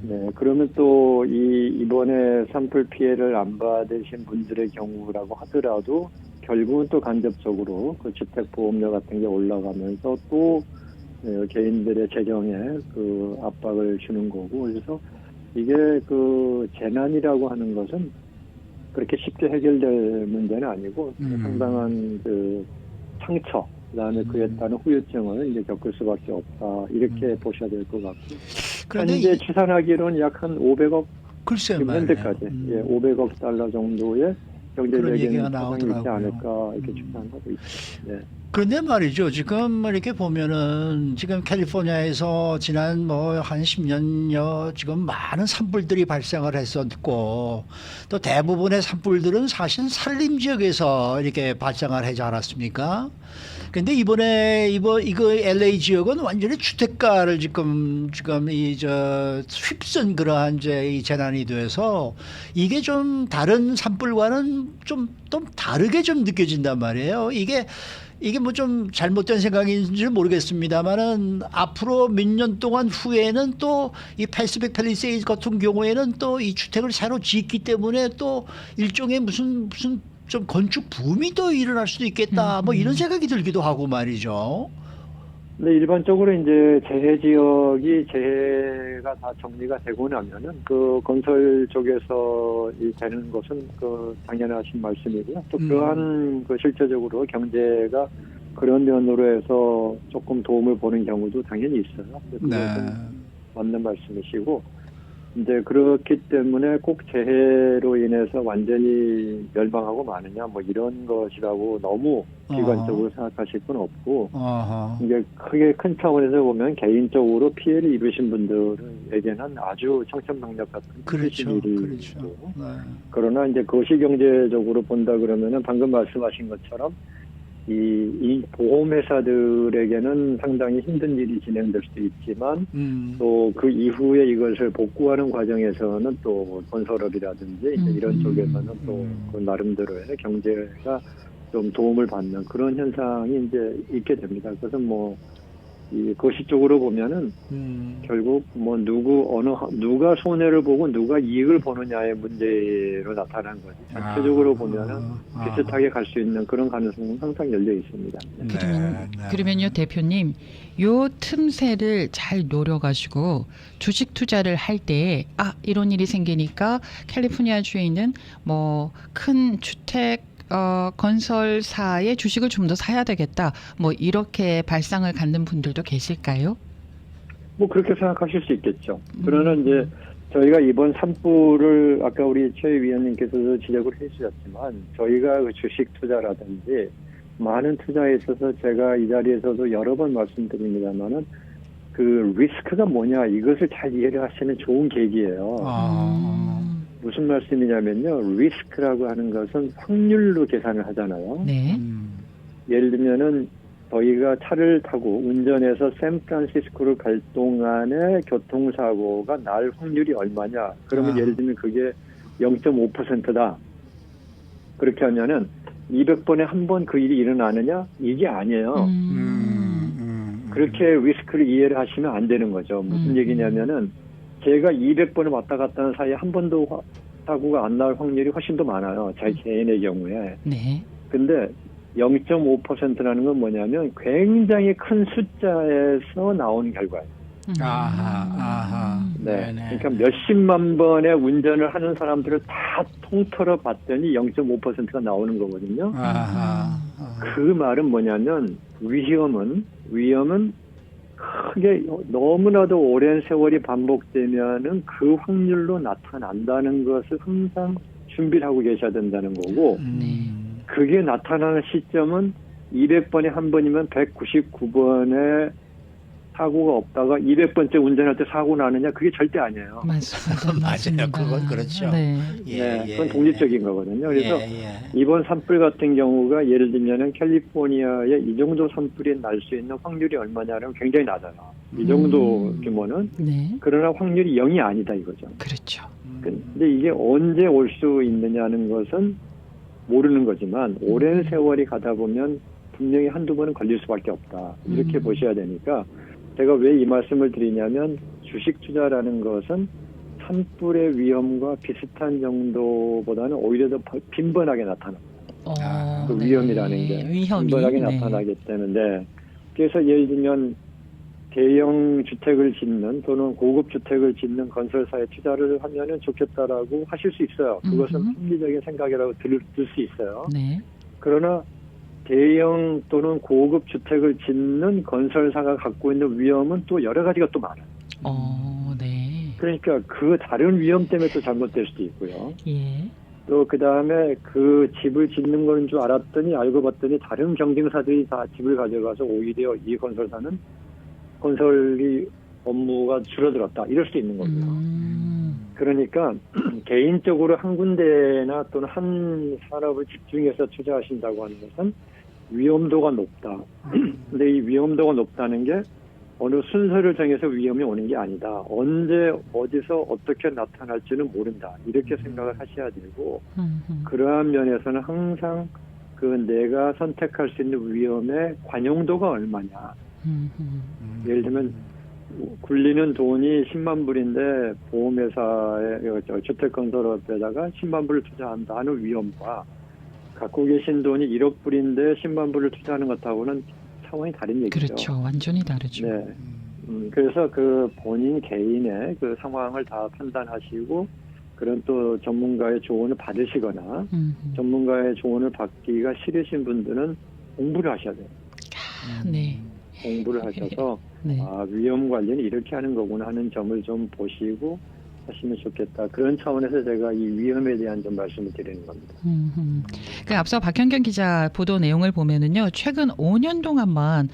네, 그러면 또 이번에 산불 피해를 안 받으신 분들의 경우라고 하더라도 결국은 또 간접적으로 그 주택보험료 같은 게 올라가면서 또 개인들의 재정에 그 압박을 주는 거고 그래서 이게 그 재난이라고 하는 것은 그렇게 쉽게 해결될 문제는 아니고 상당한 그 상처 그다음에 그에 따른 후유증을 이제 겪을 수밖에 없다 이렇게 보셔야 될 것 같고 현재 추산하기로는 약 한 500억 글쎄 지금 현재까지 500억 달러 정도의 경제적인 얘기가 상황이 있지 나오더라고요. 않을까 이렇게 추산하고 있습니다. 네. 그런데 말이죠. 지금 이렇게 보면은 지금 캘리포니아에서 지난 뭐 한 10년여 지금 많은 산불들이 발생을 했었고 또 대부분의 산불들은 사실 산림 지역에서 이렇게 발생을 하지 않았습니까? 근데 이번에 이거 LA 지역은 완전히 주택가를 지금 휩쓴 그러한 이 재난이 돼서 이게 좀 다른 산불과는 좀 다르게 좀 느껴진단 말이에요. 이게 뭐 좀 잘못된 생각인지 모르겠습니다만은 앞으로 몇 년 동안 후에는 또 이 패시픽 팰리세이드 같은 경우에는 또 이 주택을 새로 짓기 때문에 또 일종의 무슨 좀 건축 붐이 또 일어날 수도 있겠다. 뭐 이런 생각이 들기도 하고 말이죠. 근데 일반적으로 이제 재해 지역이 재해가 다 정리가 되고 나면은 그 건설 쪽에서 되는 것은 그 당연하신 말씀이고요. 또 그러한 그 실제적으로 경제가 그런 면으로 해서 조금 도움을 보는 경우도 당연히 있어요. 그것은 네. 맞는 말씀이시고 이제 그렇기 때문에 꼭 재해로 인해서 완전히 멸망하고 마느냐 뭐 이런 것이라고 너무 비관적으로 생각하실 건 없고 이게 크게 큰 차원에서 보면 개인적으로 피해를 입으신 분들에게는 아주 청천벽력 같은 그렇죠. 일이고 네. 그러나 이제 거시경제적으로 본다 그러면은 방금 말씀하신 것처럼 이 보험회사들에게는 상당히 힘든 일이 진행될 수도 있지만 또 그 이후에 이것을 복구하는 과정에서는 또 건설업이라든지 이런 쪽에서는 또 그 나름대로의 경제가 좀 도움을 받는 그런 현상이 이제 있게 됩니다. 그래서 뭐 이 거시 쪽으로 보면은 결국 뭐 누가 손해를 보고 누가 이익을 보느냐의 문제로 나타난 거지. 전체적으로 보면은 비슷하게 갈 수 있는 그런 가능성은 항상 열려 있습니다. 그러면요 대표님, 요 틈새를 잘 노려가지고 주식 투자를 할 때 이런 일이 생기니까 캘리포니아 주에 있는 뭐 큰 주택 건설사의 주식을 좀 더 사야 되겠다. 뭐 이렇게 발상을 갖는 분들도 계실까요? 뭐 그렇게 생각하실 수 있겠죠. 그러나 이제 저희가 이번 산불을 아까 우리 최 위원님께서도 지적을 해주셨지만 저희가 그 주식 투자라든지 많은 투자에 있어서 제가 이 자리에서도 여러 번 말씀드립니다만은 그 리스크가 뭐냐 이것을 잘 이해를 하시는 좋은 계기예요. 무슨 말씀이냐면요. 리스크라고 하는 것은 확률로 계산을 하잖아요. 네. 예를 들면은 저희가 차를 타고 운전해서 샌프란시스코를 갈 동안에 교통사고가 날 확률이 얼마냐. 그러면 예를 들면 그게 0.5%다. 그렇게 하면은 200번에 한 번 그 일이 일어나느냐? 이게 아니에요. 그렇게 리스크를 이해를 하시면 안 되는 거죠. 무슨 얘기냐면은 제가 200번을 왔다 갔다 하는 사이에 한 번도 사고가 안 날 확률이 훨씬 더 많아요. 제 개인의 경우에. 네. 근데 0.5%라는 건 뭐냐면 굉장히 큰 숫자에서 나온 결과예요. 네. 그러니까 몇십만 번의 운전을 하는 사람들을 다 통틀어 봤더니 0.5%가 나오는 거거든요. 그 말은 뭐냐면 위험은 크게 너무나도 오랜 세월이 반복되면은 그 확률로 나타난다는 것을 항상 준비를 하고 계셔야 된다는 거고 그게 나타나는 시점은 200번에 한 번이면 199번에 사고가 없다가 200번째 운전할 때 사고 나느냐 그게 절대 아니에요. 맞습니다. 맞아요. 그건 그렇죠. 네. 그건 독립적인 거거든요. 그래서 이번 산불 같은 경우가 예를 들면은 캘리포니아에 이 정도 산불이 날 수 있는 확률이 얼마냐면 굉장히 낮아요. 이 정도 규모는. 네. 그러나 확률이 0이 아니다 이거죠. 그렇죠. 근데 이게 언제 올 수 있느냐는 것은 모르는 거지만 오랜 세월이 가다 보면 분명히 한두 번은 걸릴 수밖에 없다. 이렇게 보셔야 되니까 제가 왜 이 말씀을 드리냐면 주식 투자라는 것은 산불의 위험과 비슷한 정도보다는 오히려 더 빈번하게 나타납니다. 그 위험이라는 게 빈번하게 나타나기 때문에 그래서 예를 들면 대형 주택을 짓는 또는 고급 주택을 짓는 건설사에 투자를 하면은 좋겠다라고 하실 수 있어요. 그것은 합리적인 생각이라고 들을 수 있어요. 네. 그러나 대형 또는 고급 주택을 짓는 건설사가 갖고 있는 위험은 또 여러 가지가 또 많아요. 네. 그러니까 그 다른 위험 때문에 또 잘못될 수도 있고요. 예. 또 그 다음에 그 집을 짓는 거는 줄 알았더니 알고 봤더니 다른 경쟁사들이 다 집을 가져가서 오히려 이 건설사는 건설이 업무가 줄어들었다 이럴 수 있는 거고요. 그러니까 개인적으로 한 군데나 또는 한 산업을 집중해서 투자하신다고 하는 것은 위험도가 높다. 근데 이 위험도가 높다는 게 어느 순서를 정해서 위험이 오는 게 아니다. 언제 어디서 어떻게 나타날지는 모른다. 이렇게 생각을 하셔야 되고 그러한 면에서는 항상 그 내가 선택할 수 있는 위험의 관용도가 얼마냐. 예를 들면 굴리는 돈이 10만 불인데 보험회사에 주택건설업에다가 10만 불을 투자한다 하는 위험과 갖고 계신 돈이 1억 불인데 10만 불을 투자하는 것하고는 차원이 다른 얘기죠. 그렇죠. 완전히 다르죠. 네. 그래서 그 본인 개인의 그 상황을 다 판단하시고 그런 또 전문가의 조언을 받으시거나 전문가의 조언을 받기가 싫으신 분들은 공부를 하셔야 돼요. 네. 공부를 하셔서 네. 아, 위험 관리는 이렇게 하는 거구나 하는 점을 좀 보시고 하시면 좋겠다. 그런 차원에서 제가 이 위험에 대한 좀 말씀을 드리는 겁니다. 그 앞서 박현경 기자 보도 내용을 보면은요, 최근 5년 동안만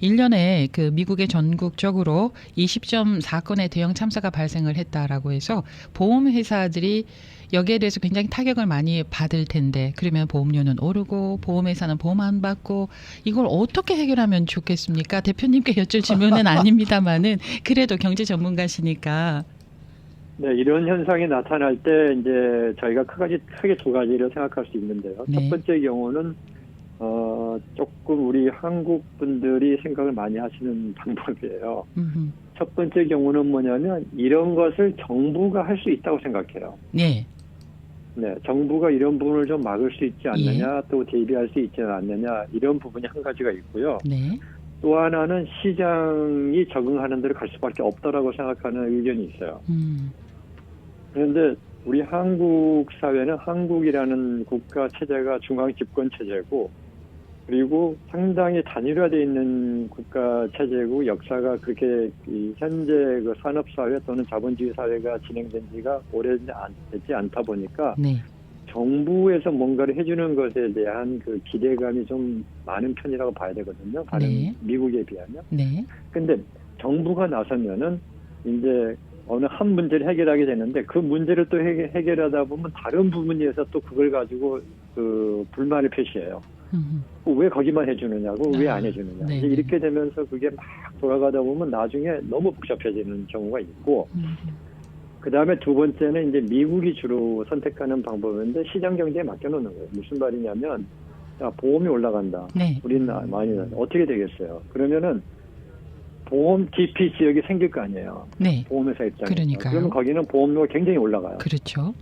1년에 그 미국의 전국적으로 20.4건의 대형 참사가 발생을 했다라고 해서 보험회사들이 여기에 대해서 굉장히 타격을 많이 받을 텐데 그러면 보험료는 오르고 보험회사는 보험 안 받고 이걸 어떻게 해결하면 좋겠습니까? 대표님께 여쭐 질문은 아닙니다만은 그래도 경제 전문가시니까. 네, 이런 현상이 나타날 때 이제 저희가 크게 두 가지를 생각할 수 있는데요. 네. 첫 번째 경우는 조금 우리 한국 분들이 생각을 많이 하시는 방법이에요. 첫 번째 경우는 뭐냐면 이런 것을 정부가 할 수 있다고 생각해요. 네. 네, 정부가 이런 부분을 좀 막을 수 있지 않느냐, 또 대비할 수 있지 않느냐 이런 부분이 한 가지가 있고요. 네. 또 하나는 시장이 적응하는 대로 갈 수밖에 없다라고 생각하는 의견이 있어요. 그런데 우리 한국 사회는 한국이라는 국가 체제가 중앙 집권 체제고 그리고 상당히 단일화되어 있는 국가 체제고 역사가 그렇게 현재 그 산업 사회 또는 자본주의 사회가 진행된 지가 오래되지 않다 보니까 네. 정부에서 뭔가를 해주는 것에 대한 그 기대감이 좀 많은 편이라고 봐야 되거든요. 다른 네. 미국에 비하면. 네. 근데 정부가 나서면은 이제 어느 한 문제를 해결하게 되는데 그 문제를 또 해결하다 보면 다른 부분에서 또 그걸 가지고 그 불만을 표시해요. 왜 거기만 해주느냐고 왜 안 해주느냐. 네. 이제 이렇게 되면서 그게 막 돌아가다 보면 나중에 너무 복잡해지는 경우가 있고 그 다음에 두 번째는 이제 미국이 주로 선택하는 방법인데 시장 경제에 맡겨놓는 거예요. 무슨 말이냐면 자, 보험이 올라간다. 네. 우리는 많이 어떻게 되겠어요? 그러면은 보험 기피 지역이 생길 거 아니에요. 네. 보험회사 입장에서. 그러니까요. 그러면 거기는 보험료가 굉장히 올라가요. 그렇죠.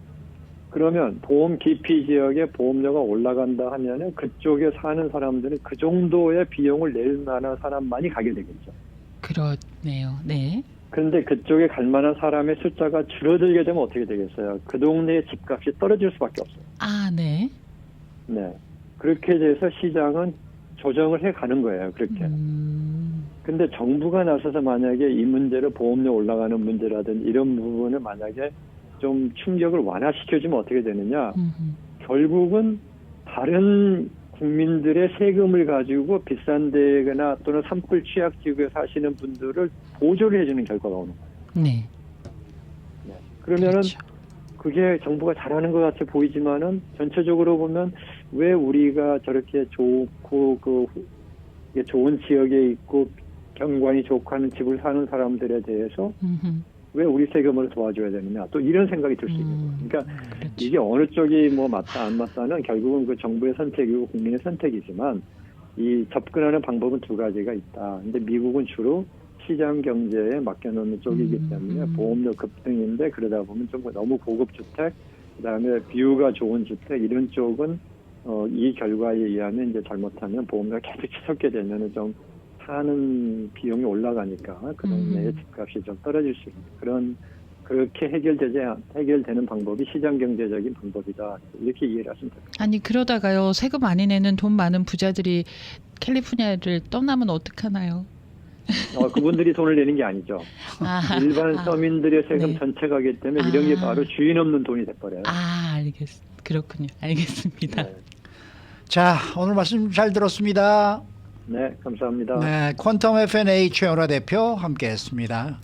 그러면 보험 기피 지역에 보험료가 올라간다 하면은 그쪽에 사는 사람들은 그 정도의 비용을 낼 만한 사람만이 가게 되겠죠. 그렇네요. 네. 그런데 그쪽에 갈 만한 사람의 숫자가 줄어들게 되면 어떻게 되겠어요? 그 동네의 집값이 떨어질 수밖에 없어요. 아, 네. 네. 그렇게 돼서 시장은 조정을 해 가는 거예요. 그렇게. 근데 정부가 나서서 만약에 이 문제를 보험료 올라가는 문제라든지 이런 부분을 만약에 좀 충격을 완화시켜주면 어떻게 되느냐. 결국은 다른 국민들의 세금을 가지고 비싼 데거나 또는 산불 취약 지역에 사시는 분들을 보조를 해주는 결과가 오는 거예요. 네. 네. 그러면은 그렇죠. 그게 정부가 잘하는 것 같이 보이지만은 전체적으로 보면 왜 우리가 저렇게 좋고 이게 좋은 지역에 있고 경관이 좋고 하는 집을 사는 사람들에 대해서 왜 우리 세금을 도와줘야 되느냐 또 이런 생각이 들 수 있는 거예요. 그러니까 그렇죠. 이게 어느 쪽이 뭐 맞다 안 맞다는 결국은 그 정부의 선택이고 국민의 선택이지만 이 접근하는 방법은 두 가지가 있다. 근데 미국은 주로 시장 경제에 맡겨놓는 쪽이기 때문에 보험료 급등인데 그러다 보면 좀 너무 고급 주택, 그다음에 뷰가 좋은 주택 이런 쪽은 이 결과에 의하면 이제 잘못하면 보험료가 계속 치솟게 되면은 좀 사는 비용이 올라가니까 그 동네의 집값이 좀 떨어질 수 있는 그렇게 해결되는 방법이 시장 경제적인 방법이다. 이렇게 이해를 하시면 됩니다. 아니 그러다가요 세금 많이 내는 돈 많은 부자들이 캘리포니아를 떠나면 어떡하나요? 그분들이 돈을 내는 게 아니죠. 일반 서민들의 세금 네. 전체가기 때문에 이런 게 바로 주인 없는 돈이 돼버려요. 그렇군요. 알겠습니다. 네. 자, 오늘 말씀 잘 들었습니다. 네, 감사합니다. 네, 퀀텀 FNA 최연화 대표 함께했습니다.